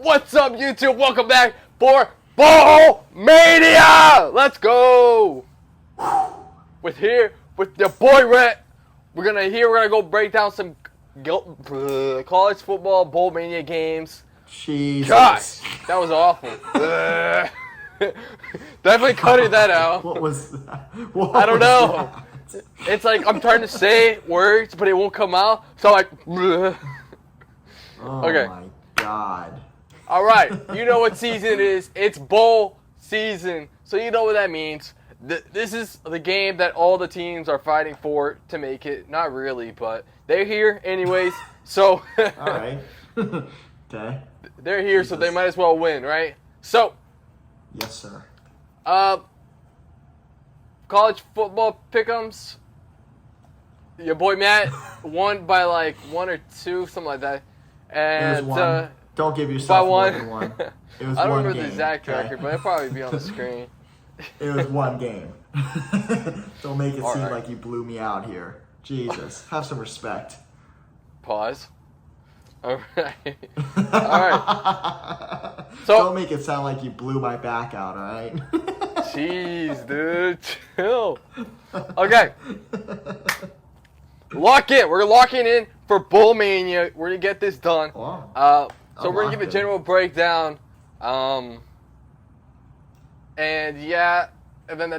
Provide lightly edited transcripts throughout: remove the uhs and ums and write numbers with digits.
What's up, YouTube? Welcome back for Bowl Mania! Let's go! With your boy Rhett. We're gonna go break down some college football Bowl Mania games. Jesus. Gosh, that was awful. Definitely cutting that out. What was that? I don't know. It's like I'm trying to say words, but it won't come out. So I'm like, oh okay. My God. All right, you know what season it is. It's bowl season, so you know what that means. This is the game that all the teams are fighting for to make it. Not really, but they're here anyways. So all right. Okay. They're here, so they might as well win, right? So, yes, sir. College football pick'ems. Your boy Matt won by like 1 or 2, something like that. And it was one. Don't give yourself more than one. It was I don't one remember game, the exact okay? record, but it'll probably be on the screen. It was one game. Don't make it All seem right. like you blew me out here. Jesus, have some respect. Pause. All right. All right. So don't make it sound like you blew my back out. All right. Jeez, dude, chill. Okay. Lock in. We're locking in for Bowl Mania. We're gonna get this done. Wow. So we're gonna give a general breakdown. And yeah, and then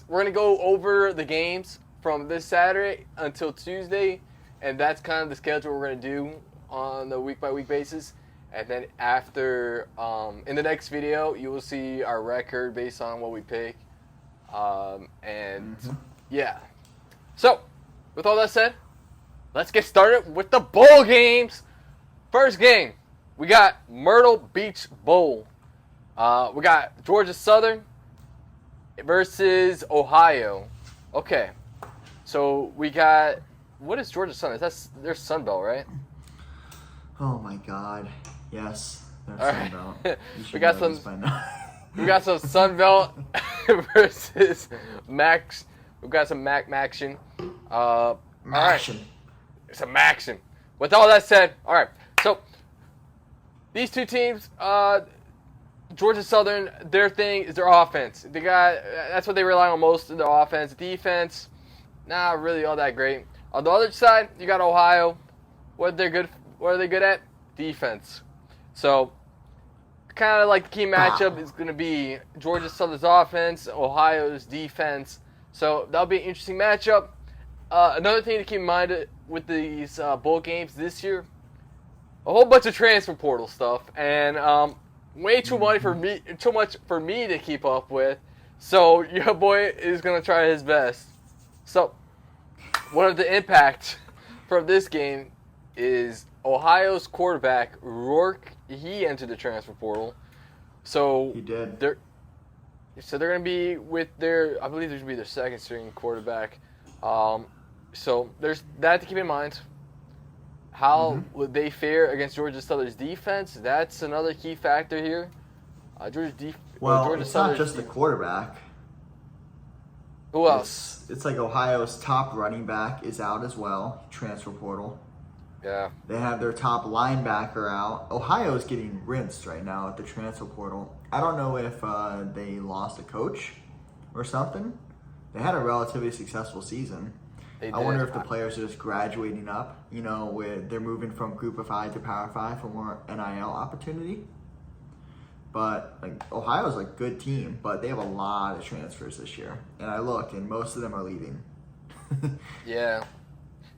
we're gonna go over the games from this Saturday until Tuesday, and that's kind of the schedule we're gonna do on the week-by-week basis. And then after, in the next video, you will see our record based on what we pick. Yeah. So, with all that said, let's get started with the bowl games. First game, we got Myrtle Beach Bowl. We got Georgia Southern versus Ohio. Okay. So we got, what is Georgia Southern? That's their Sun Belt, right? Oh my God. Yes. That's All Sun right. Belt. We got some Sun Belt versus Max. We've got some Maction. All right. It's a Maction. With all that said, all right. So these two teams, Georgia Southern, their thing is their offense. That's what they rely on most in their offense. Defense, not really all that great. On the other side, you got Ohio. What are they good at? Defense. So, kind of like the key matchup is going to be Georgia Southern's offense, Ohio's defense. So, that'll be an interesting matchup. Another thing to keep in mind with these bowl games this year, a whole bunch of transfer portal stuff, and way too much for me to keep up with. So, your boy is going to try his best. So, one of the impacts from this game is Ohio's quarterback, Rourke. He entered the transfer portal. So he did. They're going to be with I believe there's going to be their second string quarterback. So there's that to keep in mind. How would they fare against Georgia Southern's defense? That's another key factor here. Georgia it's not just the quarterback. Who else? It's like Ohio's top running back is out as well, transfer portal. Yeah. They have their top linebacker out. Ohio is getting rinsed right now at the transfer portal. I don't know if they lost a coach or something. They had a relatively successful season. I wonder if the players are just graduating up. You know, they're moving from Group of 5 to Power 5 for more NIL opportunity. But Ohio's a good team, but they have a lot of transfers this year. And I looked, and most of them are leaving. Yeah.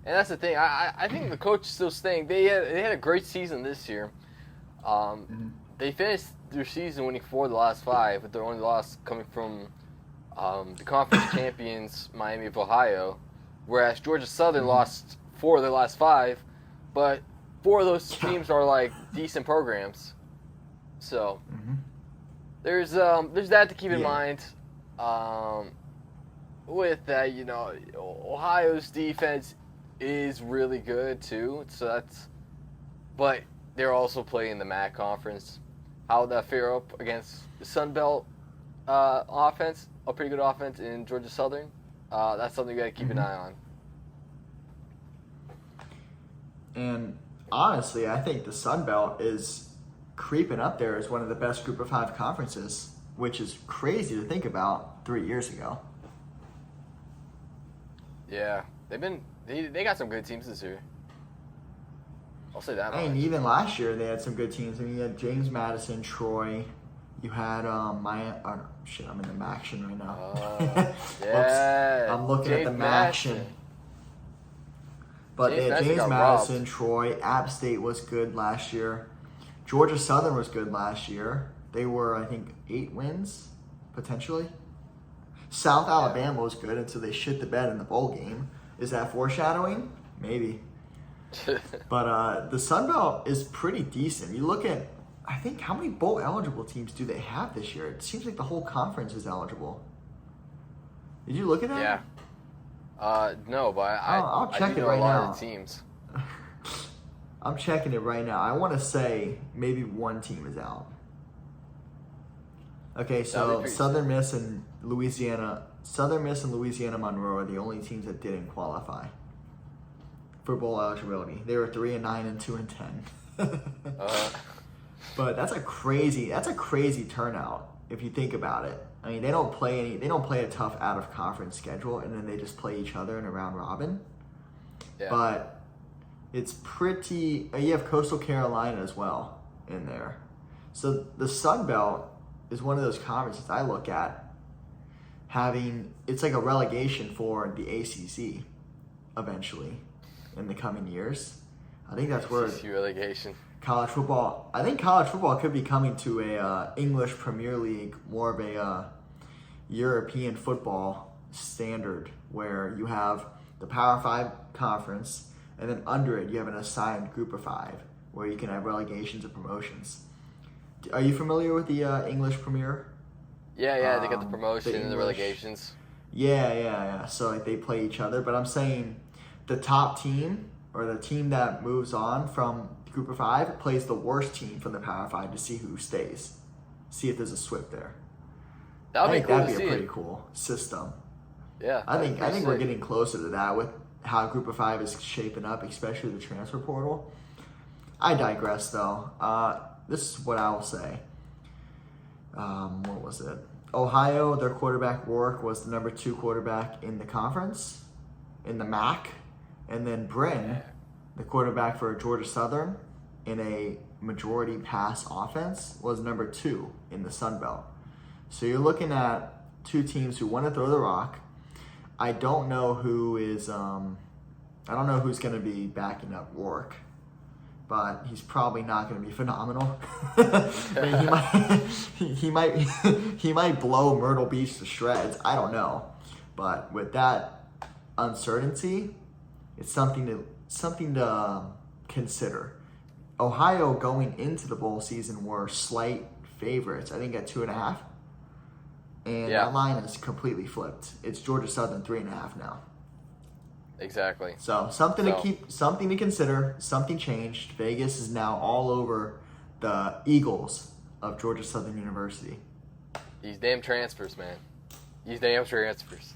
And that's the thing. I think the coach is still staying. They had a great season this year. They finished their season winning 4 of the last 5, with their only loss coming from the conference champions, Miami of Ohio, whereas Georgia Southern lost 4 of their last 5, but 4 of those teams are like decent programs. So there's that to keep in mind. With that, you know, Ohio's defense is really good too. So but they're also playing the MAC conference. How would that fare up against the Sun Belt offense? A pretty good offense in Georgia Southern. That's something you got to keep an eye on. And honestly, I think the Sun Belt is creeping up there as one of the best Group of 5 conferences, which is crazy to think about 3 years ago. Yeah, they got some good teams this year. I'll say that. I mean, even last year they had some good teams. I mean, you had James Madison, Troy. You had Mania. Oh, no, shit, I'm in the Maction right now. Yeah. I'm looking James at the Maction. But they had James Madison, Troy. App State was good last year. Georgia Southern was good last year. They were, I think, 8 wins, potentially. South Alabama was good until they shit the bed in the bowl game. Is that foreshadowing? Maybe. But the Sun Belt is pretty decent. You look at, I think, how many bowl eligible teams do they have this year? It seems like the whole conference is eligible. Did you look at that? Yeah. No, but I'll check I do it know right a lot now. of the teams. I'm checking it right now. I want to say maybe one team is out. Okay, so Southern Miss and Louisiana Monroe are the only teams that didn't qualify for bowl eligibility. They were 3-9 and 2-10. But that's a crazy turnout if you think about it. I mean, they don't play a tough out of conference schedule, and then they just play each other in a round robin. Yeah. But it's pretty. You have Coastal Carolina as well in there, so the Sun Belt is one of those conferences I look at it's like a relegation for the ACC eventually in the coming years. I think that's where ACC relegation. College football. I think college football could be coming to a English Premier League, more of a European football standard, where you have the Power 5 conference, and then under it you have an assigned Group of 5, where you can have relegations and promotions. Are you familiar with the English Premier? Yeah, they got the promotion and the English. relegations. Yeah. So like they play each other, but I'm saying the top team or the team that moves on from Group of 5 plays the worst team from the Power 5 to see who stays. See if there's a sweep there. That'd be a pretty cool system. Yeah. I think we're getting closer to that with how Group of 5 is shaping up, especially the transfer portal. I digress though. This is what I will say. What was it? Ohio, their quarterback Rourke was the number 2 quarterback in the conference, in the MAC, and then Bryn, the quarterback for Georgia Southern, in a majority pass offense, was number 2 in the Sun Belt. So you're looking at 2 teams who want to throw the rock. I don't know who is. I don't know who's going to be backing up Rourke, but he's probably not going to be phenomenal. I mean, he might blow Myrtle Beach to shreds. I don't know, but with that uncertainty, it's something to consider. Ohio going into the bowl season were slight favorites. I think at 2.5, and that line is completely flipped. It's Georgia Southern 3.5 now. Exactly. So something to consider. Something changed. Vegas is now all over the Eagles of Georgia Southern University. These damn transfers, man. These damn transfers.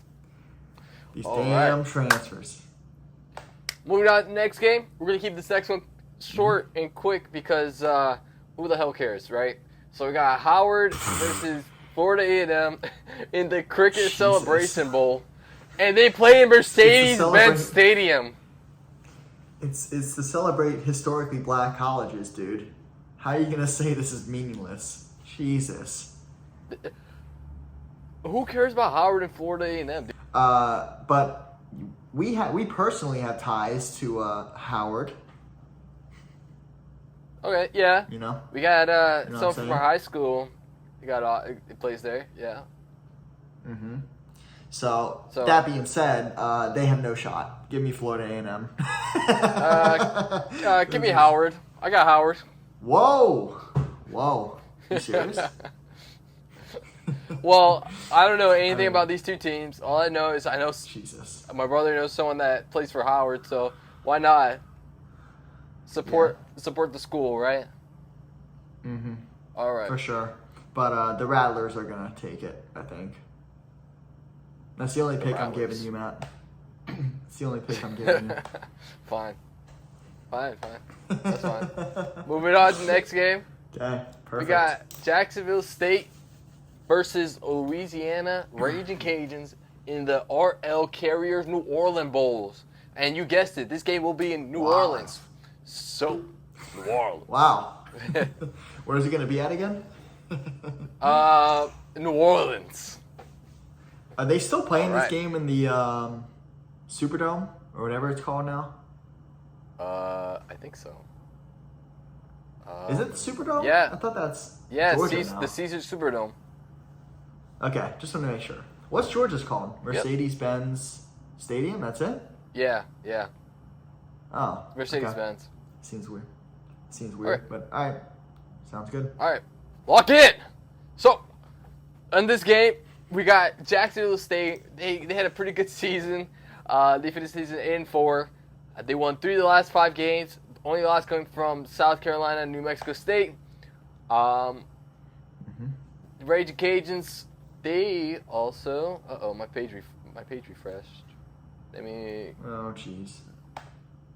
Transfers. Moving on to the next game. We're going to keep this next one short and quick because who the hell cares, right? So we got Howard versus Florida A&M in the Cricket Celebration Bowl. And they play in Mercedes-Benz Stadium. It's to celebrate historically black colleges, dude. How are you going to say this is meaningless? Jesus. Who cares about Howard and Florida A&M? But we personally have ties to Howard. Okay, yeah. You know? We got someone from our high school. It plays there, yeah. Mm-hmm. So that being said, they have no shot. Give me Florida A&M. Give me Howard. I got Howard. Whoa. You serious? Well, I don't know anything about these 2 teams. All I know is Jesus. My brother knows someone that plays for Howard, so why not support the school, right? Mm-hmm. All right. For sure. But the Rattlers are going to take it, I think. That's the only pick I'm giving you, Matt. It's the only pick I'm giving you. Fine. That's fine. Moving on to the next game. Okay, perfect. We got Jacksonville State versus Louisiana Raging Cajuns in the RL Carriers New Orleans Bowls. And you guessed it, this game will be in New Orleans. So, New Orleans. Wow. Where is it going to be at again? New Orleans. Are they still playing this game in the Superdome or whatever it's called now? I think so. Is it the Superdome? Yeah. I thought that's Georgia now. The Caesars Superdome. Okay, just want to make sure. What's Georgia's called? Mercedes-Benz Stadium? That's it? Yeah. Oh. Mercedes-Benz. Okay. Seems weird, but all right. Sounds good. All right. Lock in. So, in this game, we got Jacksonville State. They had a pretty good season. They finished the season 8-4. They won 3 of the last 5 games. Only loss coming from South Carolina and New Mexico State. The Raging Cajuns, they also... my page refreshed. Let me... Oh, jeez.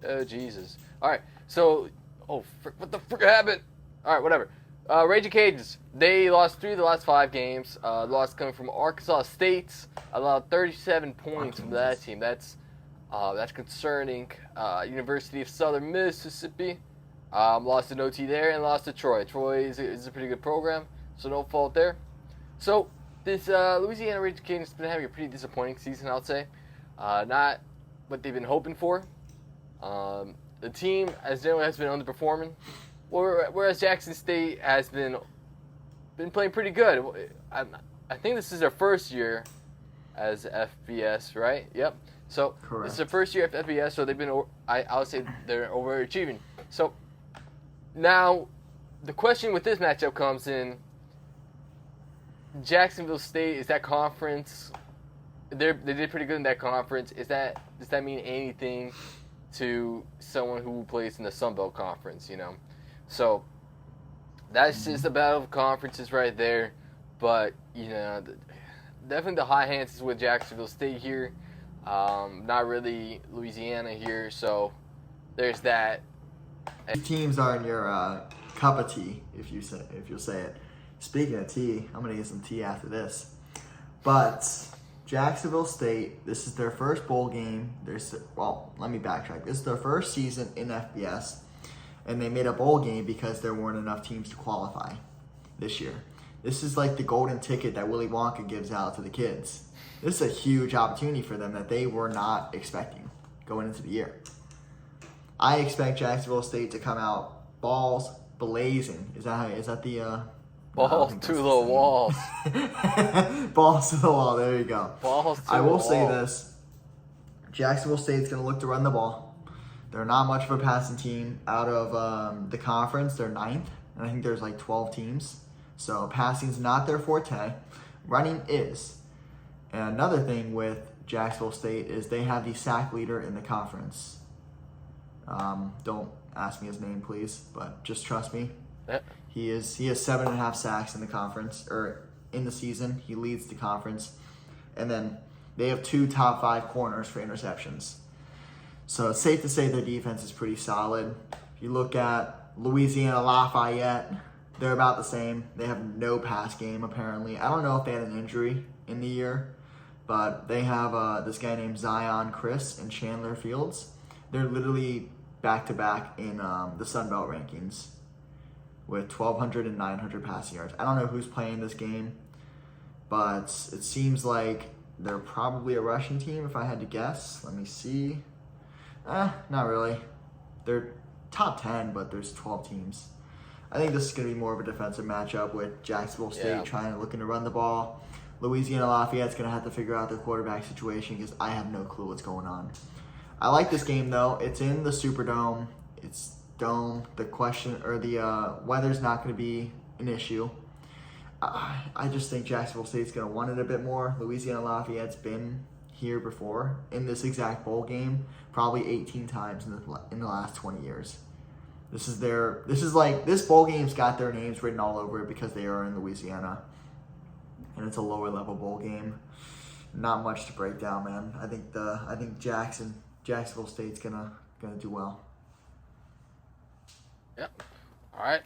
Oh, Jesus. All right. So, what the frick happened? All right, whatever. Raging Cajuns, they lost 3 of the last 5 games. Loss coming from Arkansas State. Allowed 37 points from that team. That's concerning. University of Southern Mississippi lost an OT there and lost to Troy. Troy is a pretty good program, so no fault there. So this Louisiana Raging Cajuns has been having a pretty disappointing season, I would say. Not what they've been hoping for. The team has generally been underperforming, whereas Jackson State has been playing pretty good. I think this is their first year as FBS, right? Yep. So correct. This is their first year at FBS, so they've been. I would say they're overachieving. So now the question with this matchup comes in. Jacksonville State, is that conference? They did pretty good in that conference. Does that mean anything to someone who plays in the Sun Belt Conference? You know, so that's just a battle of conferences right there. But you know, definitely the high hands is with Jacksonville State here. Not really Louisiana here. So there's that. Teams are in your cup of tea, if you'll say it. Speaking of tea, I'm gonna get some tea after this. But Jacksonville State, this is their first bowl game. Let me backtrack. This is their first season in FBS, and they made a bowl game because there weren't enough teams to qualify this year. This is like the golden ticket that Willy Wonka gives out to the kids. This is a huge opportunity for them that they were not expecting going into the year. I expect Jacksonville State to come out balls blazing. Is that the balls to the wall? Balls to the wall. There you go. Balls to the wall. I will say this: Jacksonville State's going to look to run the ball. They're not much of a passing team out of the conference. They're 9th, and I think there's like 12 teams. So passing's not their forte. Running is. And another thing with Jacksonville State is they have the sack leader in the conference. Don't ask me his name, please, but just trust me. Yeah. He has 7.5 sacks in the conference, or in the season. He leads the conference. And then they have 2 top 5 corners for interceptions. So it's safe to say their defense is pretty solid. If you look at Louisiana Lafayette, they're about the same. They have no pass game, apparently. I don't know if they had an injury in the year, but they have this guy named Zion Chris and Chandler Fields. They're literally back-to-back in the Sun Belt rankings with 1,200 and 900 passing yards. I don't know who's playing this game, but it seems like they're probably a rushing team if I had to guess. Let me see. Not really. They're top 10, but there's 12 teams. I think this is going to be more of a defensive matchup with Jacksonville State looking to run the ball. Louisiana Lafayette's going to have to figure out their quarterback situation because I have no clue what's going on. I like this game, though. It's in the Superdome. It's dome. The weather's not going to be an issue. I just think Jacksonville State's going to want it a bit more. Louisiana Lafayette's been here before in this exact bowl game, probably 18 times in the last 20 years. This bowl game's got their names written all over it because they are in Louisiana, and it's a lower level bowl game. Not much to break down, man. I think Jacksonville State's gonna do well. Yep. All right.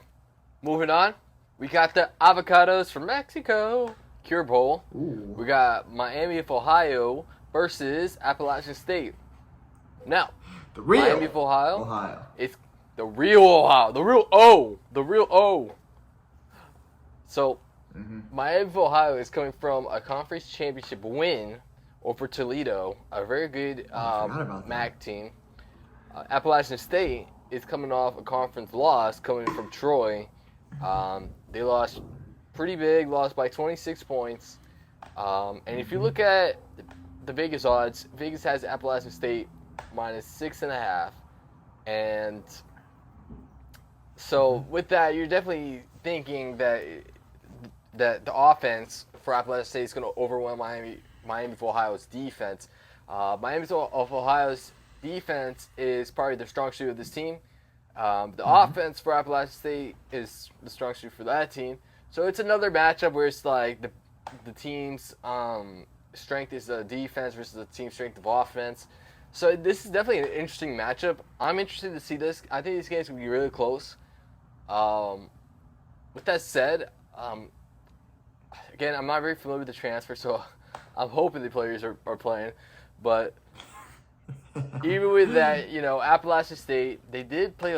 moving on. We got the Avocados from Mexico Cure Bowl. Ooh. We got Miami of Ohio versus Appalachian State. Now, The real Miami of Ohio. Ohio. It's the real Ohio. The real O. The real O. So, Miami of Ohio is coming from a conference championship win over Toledo, a very good MAC team. Appalachian State is coming off a conference loss coming from Troy. They lost pretty big, lost by 26 points. And if you look at the Vegas odds, Vegas has Appalachian State minus 6.5. And so with that, you're definitely thinking that the offense for Appalachian State is going to overwhelm Miami of Ohio's defense. Miami of Ohio's defense is probably the strong suit of this team. The offense for Appalachian State is the strong suit for that team. So it's another matchup where it's like the team's strength is the defense versus the team's strength of offense. So this is definitely an interesting matchup. I'm interested to see this. I think these games will be really close. With that said, again, I'm not very familiar with the transfer, so I'm hoping the players are playing. But even with that, Appalachian State, they did play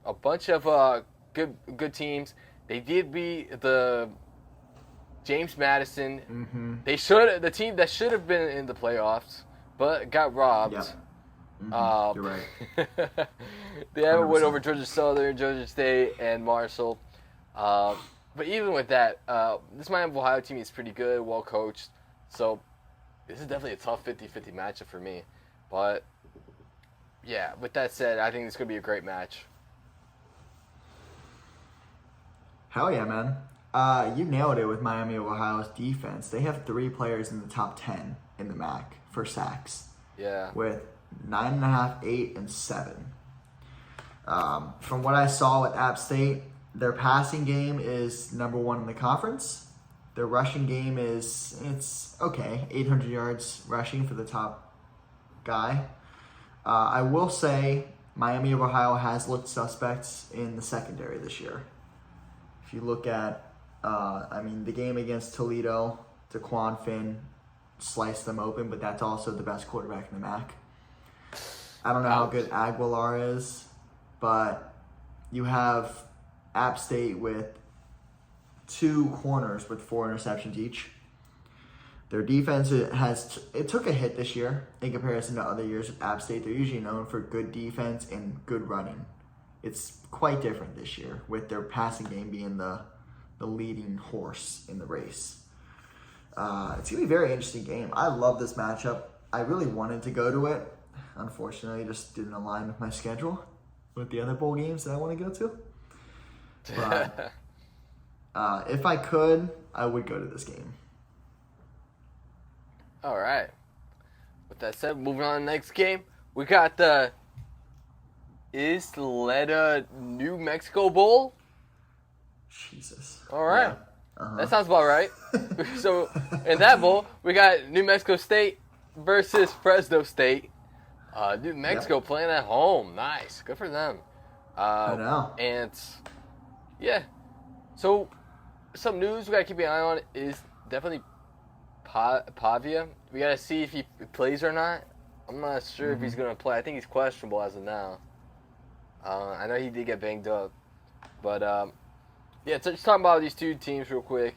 a bunch of good teams. They did beat the James Madison. The team that should have been in the playoffs, but got robbed. Yeah. You're right. They have a win 100%. over Georgia Southern, Georgia State, and Marshall. But even with that, this Miami of Ohio team is pretty good, well coached. So this is definitely a tough 50-50 matchup for me. But yeah, with that said, I think this could be a great match. Hell yeah, man. You nailed it with Miami of Ohio's defense. They have 3 players in the top 10 in the MAC for sacks. Yeah. With 9.5, 8, and 7. From what I saw with App State, their passing game is number 1 in the conference. Their rushing game it's okay, 800 yards rushing for the top guy. I will say Miami of Ohio has looked suspects in the secondary this year. If you look at, the game against Toledo, Daquan Finn sliced them open, but that's also the best quarterback in the MAC. I don't know how good Aguilar is, but you have App State with 2 corners with 4 interceptions each. Their defense it took a hit this year in comparison to other years with App State. They're usually known for good defense and good running. It's quite different this year with their passing game being the leading horse in the race. It's going to be a very interesting game. I love this matchup. I really wanted to go to it. Unfortunately, it just didn't align with my schedule with the other bowl games that I want to go to. But if I could, I would go to this game. All right. With that said, moving on to the next game, we got the Isleta New Mexico Bowl. Jesus. All right. Yeah. That sounds about right. So, in that bowl, we got New Mexico State versus Fresno State. New Mexico playing at home. Nice. Good for them. I know. And, yeah. So, some news we got to keep an eye on is definitely Pavia. We got to see if he plays or not. I'm not sure if he's going to play. I think he's questionable as of now. I know he did get banged up. But, so just talking about these 2 teams real quick.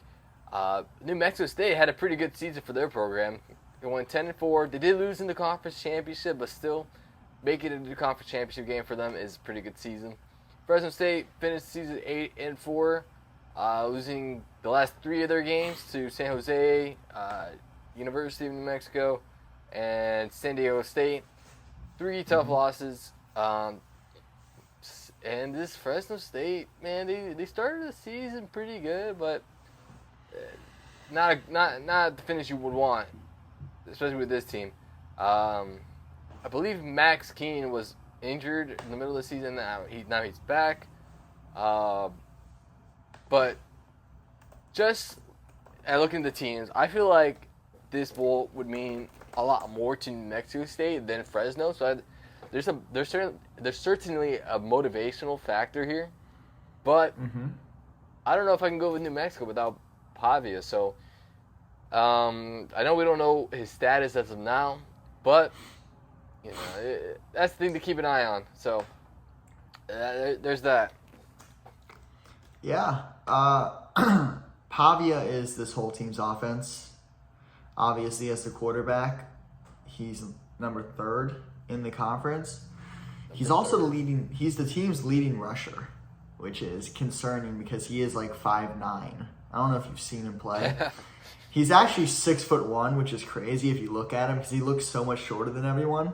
New Mexico State had a pretty good season for their program. They went 10-4. They did lose in the conference championship, but still making it into the conference championship game for them is a pretty good season. Fresno State finished the season 8-4, losing the last 3 of their games to San Jose, University of New Mexico, and San Diego State. 3 tough losses. And this Fresno State, man, they started the season pretty good, but not the finish you would want, especially with this team. I believe Max Keene was injured in the middle of the season. Now he's back. But just at looking at the teams, I feel like this bowl would mean a lot more to New Mexico State than Fresno. So there's certainly a motivational factor here, but I don't know if I can go with New Mexico without Pavia. So I know we don't know his status as of now, but that's the thing to keep an eye on. So there's that. Yeah. Pavia is this whole team's offense. Obviously, as the quarterback, he's number 3rd in the conference. He's also he's the team's leading rusher, which is concerning because he is like 5'9". I don't know if you've seen him play. He's actually 6'1", which is crazy if you look at him because he looks so much shorter than everyone.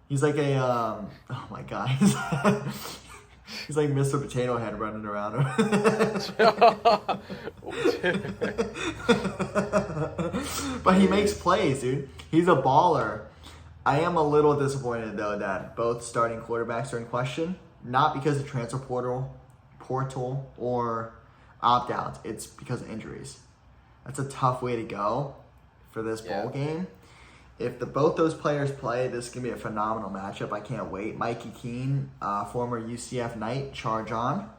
He's like oh my God. He's like Mr. Potato Head running around him. But he makes plays, dude. He's a baller. I am a little disappointed, though, that both starting quarterbacks are in question. Not because of transfer portal or opt-outs. It's because of injuries. That's a tough way to go for this bowl game. If both those players play, this is going to be a phenomenal matchup. I can't wait. Mikey Keene, former UCF Knight, charge on.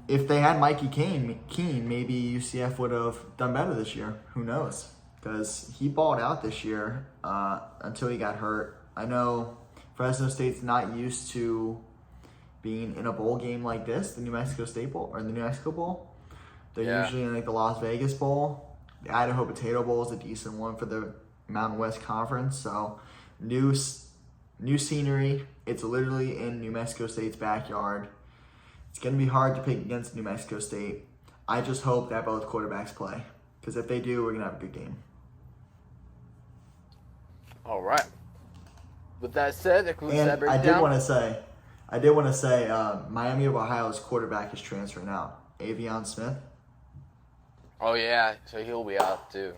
If they had Mikey Keene, maybe UCF would have done better this year. Who knows? Because he balled out this year until he got hurt. I know Fresno State's not used to being in a bowl game like this, the New Mexico State Bowl, or the New Mexico Bowl. They're usually in like the Las Vegas Bowl. The Idaho Potato Bowl is a decent one for the Mountain West Conference. So, new scenery. It's literally in New Mexico State's backyard. It's going to be hard to pick against New Mexico State. I just hope that both quarterbacks play. Because if they do, we're going to have a good game. All right. With that said, that concludes that breakdown. I did want to say, Miami of Ohio's quarterback is transferring out. Avion Smith. Oh, yeah. So he'll be out, too.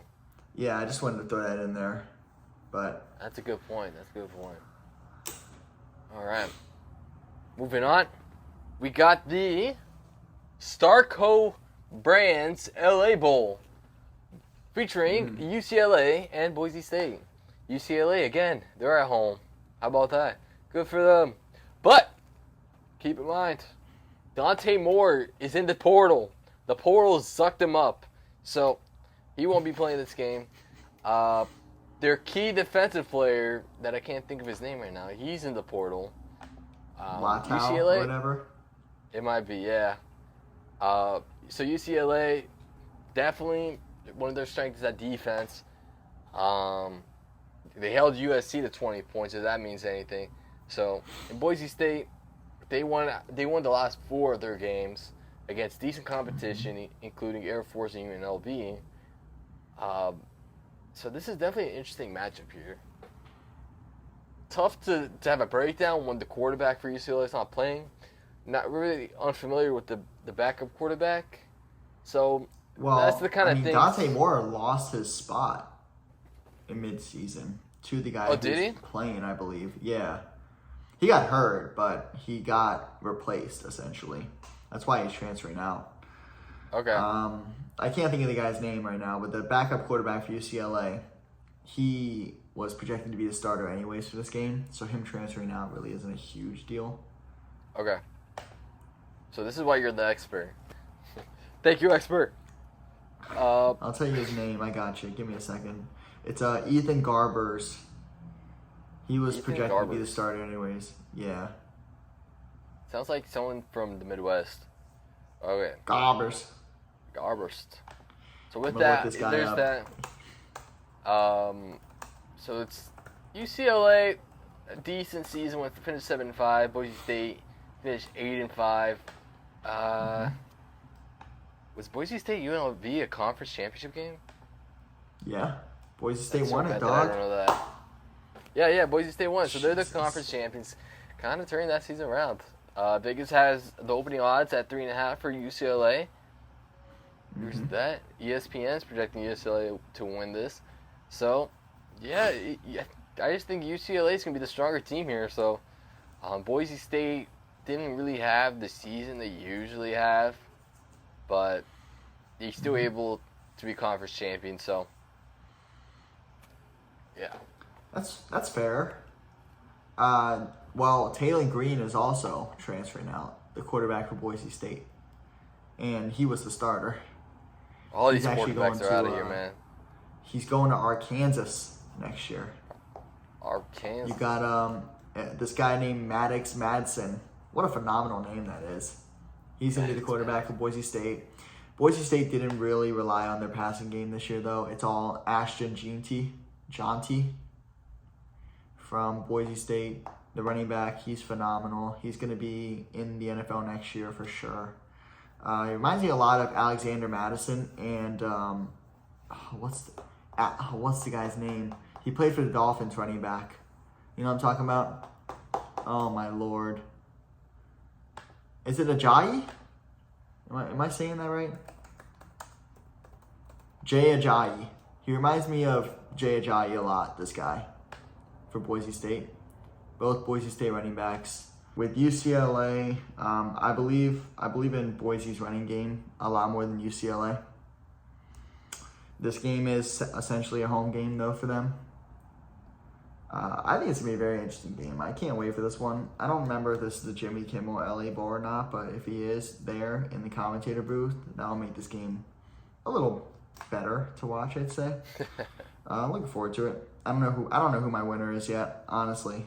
Yeah, I just wanted to throw that in there. But that's a good point. All right. Moving on. We got the Starco Brands LA Bowl featuring UCLA and Boise State. UCLA, again, they're at home. How about that? Good for them. But keep in mind, Dante Moore is in the portal. The portal sucked him up. So he won't be playing this game. Their key defensive player, that I can't think of his name right now, he's in the portal. UCLA, or whatever. It might be, yeah. So UCLA, definitely one of their strengths is that defense. They held USC to 20 points, if that means anything. So in Boise State, they won the last 4 of their games against decent competition, including Air Force and UNLV. So this is definitely an interesting matchup here. Tough to have a breakdown when the quarterback for UCLA is not playing. Not really unfamiliar with the backup quarterback. So that's the kind of thing. Dante Moore lost his spot in mid-season to the guy who's playing, I believe. Yeah. He got hurt, but he got replaced, essentially. That's why he's transferring out. Okay. I can't think of the guy's name right now, but the backup quarterback for UCLA, he was projected to be the starter anyways for this game, so him transferring out really isn't a huge deal. Okay. So this is why you're the expert. Thank you, expert. I'll tell you his name. I got you. Give me a second. It's Ethan Garbers. He was projected to be the starter anyways. Yeah. Sounds like someone from the Midwest. Okay. Garbers. So with that, there's that. So it's UCLA, a decent season with finished 7-5. Boise State finished 8-5. Was Boise State UNLV a conference championship game? Yeah. Boise State won it, dog. I don't know that. Yeah, Boise State won. So they're the conference champions. Kind of turning that season around. Vegas has the opening odds at 3.5 for UCLA. Who's that? ESPN's projecting UCLA to win this. So, yeah, I just think UCLA is going to be the stronger team here. So, Boise State didn't really have the season they usually have, but they're still able to be conference champions. So, yeah. That's fair. Well, Taylor Green is also transferring out. the quarterback for Boise State, and he was the starter. All these quarterbacks are out of here, man. He's going to Arkansas next year. Arkansas. You got this guy named Maddox Madsen. What a phenomenal name that is. He's going to be the quarterback for Boise State. Boise State didn't really rely on their passing game this year, though. It's all Ashton Jonty from Boise State, the running back. He's phenomenal. He's going to be in the NFL next year for sure. He reminds me a lot of Alexander Madison and what's the guy's name? He played for the Dolphins running back. You know what I'm talking about? Oh my Lord. Is it Ajayi? Am I saying that right? Jay Ajayi. He reminds me of Jay Ajayi a lot, this guy, for Boise State. Both Boise State running backs. With UCLA, I believe in Boise's running game a lot more than UCLA. This game is essentially a home game, though, for them. I think it's going to be a very interesting game. I can't wait for this one. I don't remember if this is the Jimmy Kimmel LA Bowl or not, but if he is there in the commentator booth, that'll make this game a little better to watch, I'd say. I'm looking forward to it. I don't know who my winner is yet, honestly.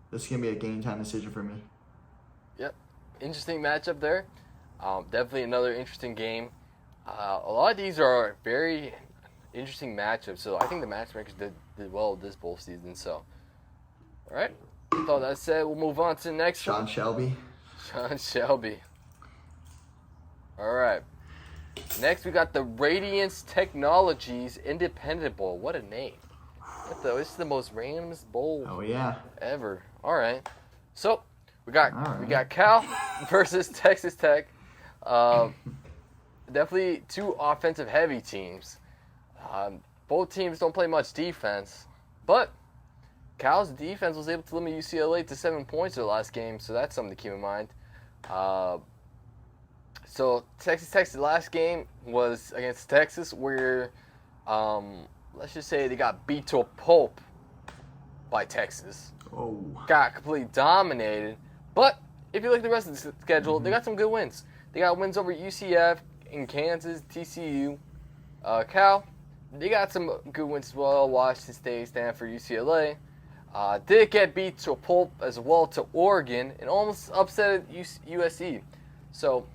This is going to be a game time decision for me. Yep. Interesting matchup there. Definitely another interesting game. A lot of these are very interesting matchups, so I think the matchmakers did well this bowl season. So, all right. With all that said, we'll move on to the next one. Sean Shelby. All right. Next, we got the Radiance Technologies Independent Bowl. What a name. This is the most randomest bowl ever. All right. So, we got Cal versus Texas Tech. Definitely two offensive-heavy teams. Both teams don't play much defense, but Cal's defense was able to limit UCLA to 7 points in the last game, so that's something to keep in mind. So Texas Tech's last game was against Texas, where let's just say they got beat to a pulp by Texas. Oh. Got completely dominated. But if you look at the rest of the schedule, they got some good wins. They got wins over UCF, in Kansas, TCU, Cal. They got some good wins as well. Washington State, Stanford, UCLA. Did get beat to a pulp as well to Oregon and almost upset USC. So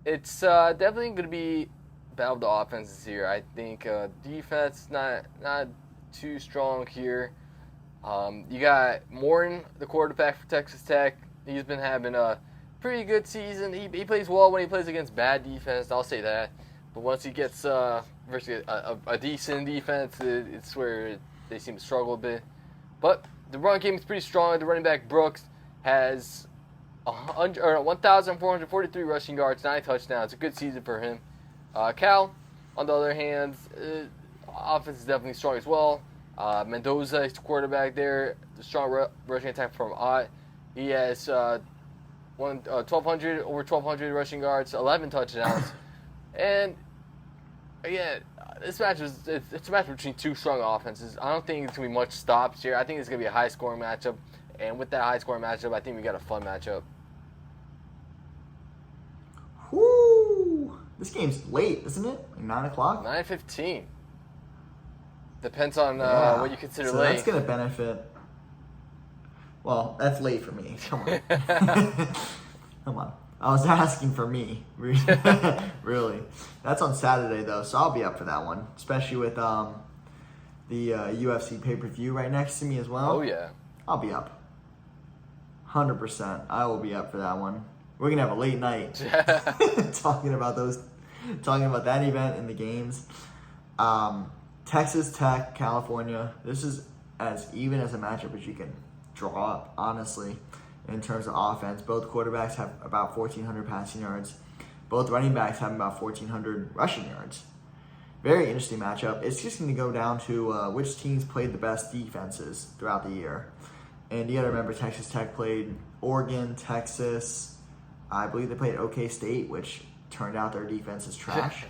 it's definitely going to be battle of the offenses here. I think defense not too strong here. You got Morton, the quarterback for Texas Tech. He's been having a pretty good season. He plays well when he plays against bad defense, I'll say that. But once he gets versus a decent defense, it's where they seem to struggle a bit. But the run game is pretty strong. The running back Brooks has 1,443 rushing yards, 9 touchdowns. It's a good season for him. Cal, on the other hand, offense is definitely strong as well. Mendoza is the quarterback there. The strong rushing attack from Ott. He has over 1,200 rushing yards, 11 touchdowns. And again, it's a match between two strong offenses. I don't think it's going to be much stops here. I think it's going to be a high-scoring matchup. And with that high-scoring matchup, I think we got a fun matchup. Whoo! This game's late, isn't it? Like 9 o'clock? 9:15. Depends on what you consider late. That's going to benefit. Well, that's late for me. Come on. Come on. I was asking for me. Really. That's on Saturday, though, so I'll be up for that one. Especially with the UFC pay-per-view right next to me as well. Oh, yeah. I'll be up. 100%. I will be up for that one. We're going to have a late night talking about that event and the games. Texas Tech, California. This is as even as a matchup as you can draw up, honestly, in terms of offense. Both quarterbacks have about 1,400 passing yards. Both running backs have about 1,400 rushing yards. Very interesting matchup. It's just going to go down to which teams played the best defenses throughout the year. And you got to remember, Texas Tech played Oregon, Texas. I believe they played OK State, which turned out their defense is trash.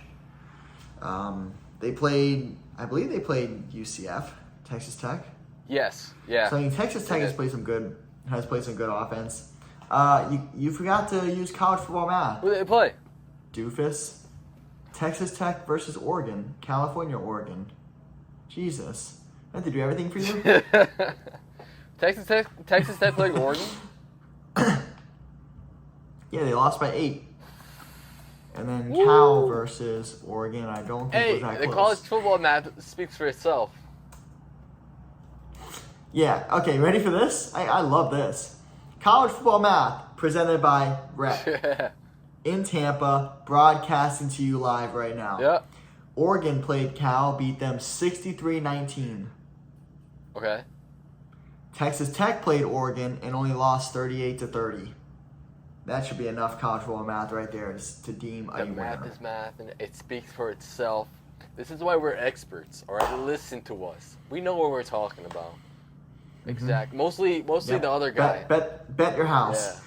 I believe they played UCF, Texas Tech. Yes, yeah. So I mean, Texas Tech has played some good offense. You forgot to use college football math. Who do they play? Doofus. Texas Tech versus Oregon. California, Oregon. Jesus. I have to do everything for you? Texas Tech played Oregon? Yeah, they lost by 8. And then Cal versus Oregon, I don't think was that close. The college football math speaks for itself. Yeah, okay, ready for this? I love this. College football math presented by Rep. In Tampa, broadcasting to you live right now. Yep. Oregon played Cal, beat them 63-19. Okay. Texas Tech played Oregon and only lost 38-30. That should be enough college football math right there to deem a winner. Math is math, and it speaks for itself. This is why we're experts, all right? Listen to us. We know what we're talking about. Mm-hmm. Exactly. Mostly the other guy. Bet your house.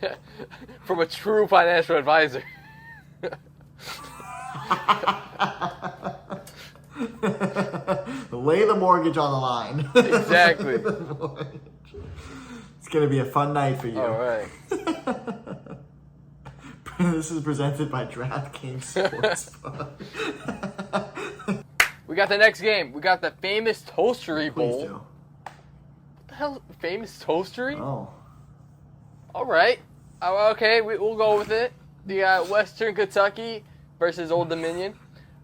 Yeah. From a true financial advisor. Lay the mortgage on the line. Exactly. It's going to be a fun night for you. All right. This is presented by DraftKings Sportsbook. We got the next game. We got the famous Toastery Bowl. Please do. What the hell? Famous Toastery? Oh. All right. Okay, we'll go with it. You got Western Kentucky versus Old Dominion.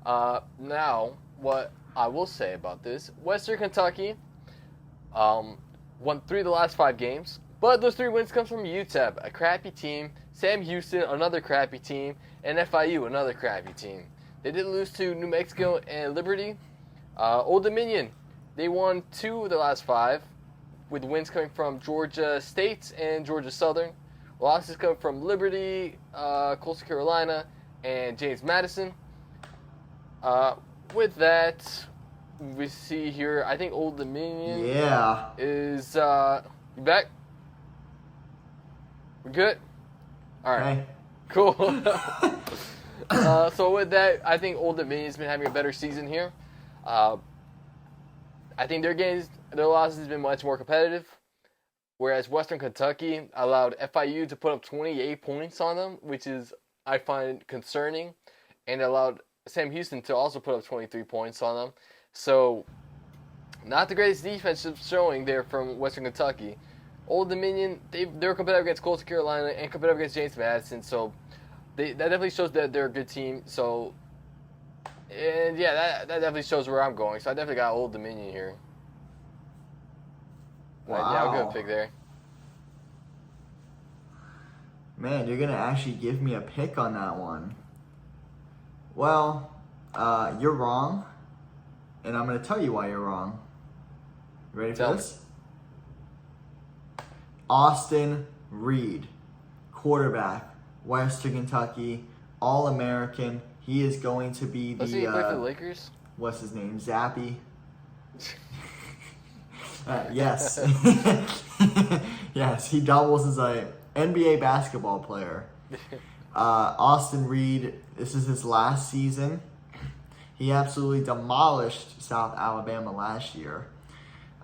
Now, what I will say about this, Western Kentucky won 3 of the last 5 games, but those 3 wins come from UTEP, a crappy team, Sam Houston, another crappy team, and FIU, another crappy team. They did lose to New Mexico and Liberty. Old Dominion, they won 2 of the last 5, with wins coming from Georgia State and Georgia Southern. Losses come from Liberty, Coastal Carolina, and James Madison. With that, we see here, I think Old Dominion is... you back? We good? All right. Hey. Cool. So with that, I think Old Dominion's been having a better season here. I think their losses have been much more competitive, whereas Western Kentucky allowed FIU to put up 28 points on them, which is, I find, concerning, and allowed Sam Houston to also put up 23 points on them. So, not the greatest defensive showing there from Western Kentucky. Old Dominion, they were competitive against Coastal Carolina and competitive against James Madison, so that definitely shows that they're a good team. So, and yeah, that definitely shows where I'm going. So I definitely got Old Dominion here. Wow. Yeah, I'll go pick there. Man, you're going to actually give me a pick on that one. Well, you're wrong, and I'm going to tell you why you're wrong. You ready for this? Austin Reed, quarterback, Western Kentucky, All-American. He is going to be the... Doesn't he play for the Lakers? What's his name? Zappy? Yes. Yes, he doubles as a NBA basketball player. Austin Reed, this is his last season. He absolutely demolished South Alabama last year.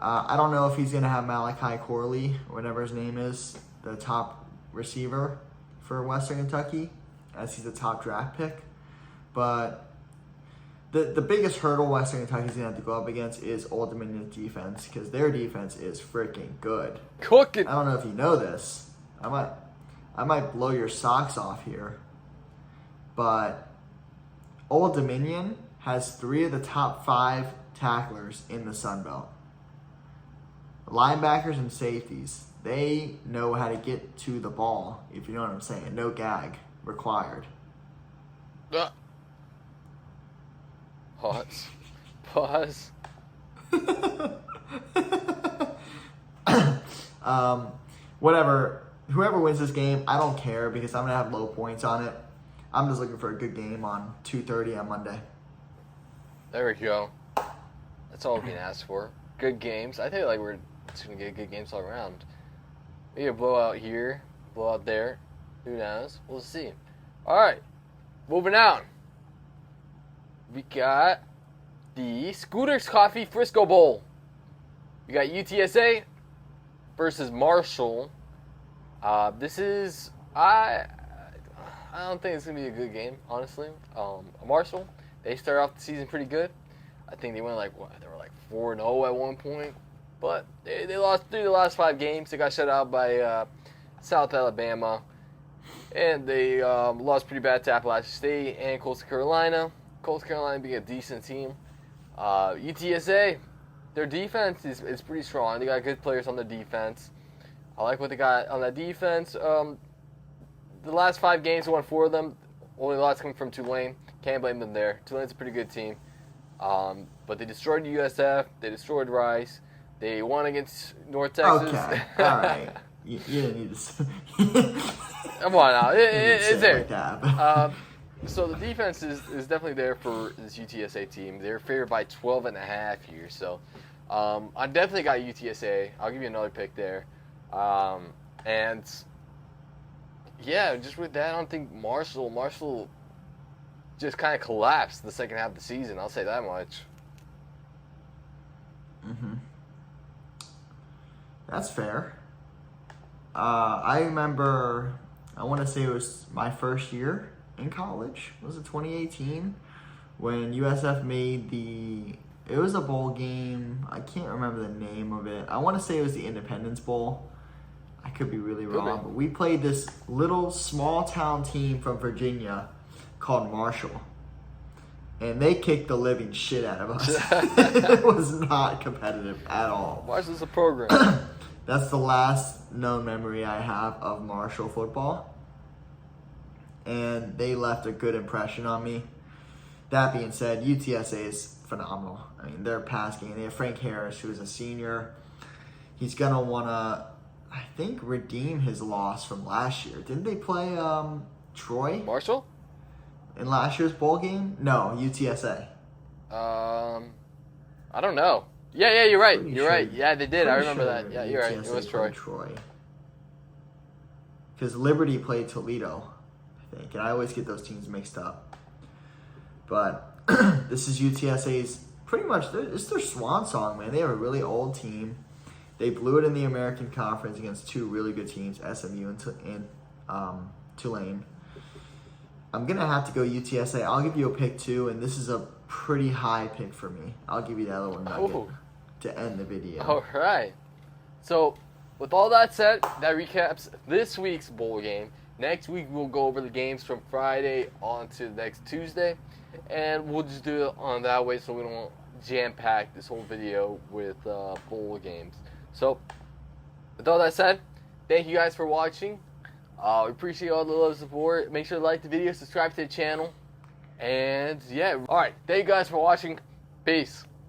I don't know if he's going to have Malachi Corley, or whatever his name is, the top receiver for Western Kentucky, as he's a top draft pick. But the biggest hurdle Western Kentucky's going to have to go up against is Old Dominion's defense, because their defense is freaking good. Cooking. I don't know if you know this. I might blow your socks off here. But Old Dominion has 3 of the top 5 tacklers in the Sun Belt. Linebackers and safeties. They know how to get to the ball, if you know what I'm saying. No gag required. Pause. Whatever. Whoever wins this game, I don't care because I'm going to have low points on it. I'm just looking for a good game on 2:30 on Monday. There we go. That's all we can ask for. Good games. I think we're just going to get good games all around. Maybe a blowout here, blowout there. Who knows? We'll see. All right. Moving on. We got the Scooters Coffee Frisco Bowl. We got UTSA versus Marshall. This is I don't think it's gonna be a good game, honestly. Marshall, they started off the season pretty good. I think they went they were like 4-0 at one point, but they lost 3 of the last 5 games. They got shut out by South Alabama, and they lost pretty bad to Appalachian State and Coastal Carolina. Coastal Carolina being a decent team. UTSA, their defense is pretty strong. They got good players on the defense. I like what they got on that defense. The last 5 games, they won 4 of them. Only loss coming from Tulane. Can't blame them there. Tulane's a pretty good team. But they destroyed USF. They destroyed Rice. They won against North Texas. Okay, all right. You didn't need to. Come on now. It's there. Like that. So the defense is definitely there for this UTSA team. They're favored by 12.5 here. So I definitely got UTSA. I'll give you another pick there. And yeah, just with that, I don't think Marshall just kind of collapsed the second half of the season. I'll say that much. Mm-hmm. That's fair. I remember, I want to say it was my first year in college. Was it 2018? When USF made it was a bowl game. I can't remember the name of it. I want to say it was the Independence Bowl. I could be really wrong, but we played this little small town team from Virginia called Marshall. And they kicked the living shit out of us. It was not competitive at all. Marshall's a program. That's the last known memory I have of Marshall football. And they left a good impression on me. That being said, UTSA is phenomenal. I mean, their pass game. They have Frank Harris, who is a senior. He's going to want to, I think, redeem his loss from last year. Didn't they play Troy? Marshall? In last year's bowl game? No, UTSA. I don't know. Yeah, you're right. You're right. Yeah, they did. I remember that. Yeah, you're right. It was Troy. Because Liberty played Toledo, I think. And I always get those teams mixed up. But this is UTSA's pretty much, it's their swan song, man. They have a really old team. They blew it in the American Conference against 2 really good teams, SMU and Tulane. I'm going to have to go UTSA. I'll give you a pick, too, and this is a pretty high pick for me. I'll give you that little nugget to end the video. All right. So, with all that said, that recaps this week's bowl game. Next week, we'll go over the games from Friday on to next Tuesday, and we'll just do it on that way so we don't jam-pack this whole video with bowl games. So, with all that said, thank you guys for watching. We appreciate all the love and support. Make sure to like the video, subscribe to the channel. And yeah, alright, thank you guys for watching. Peace.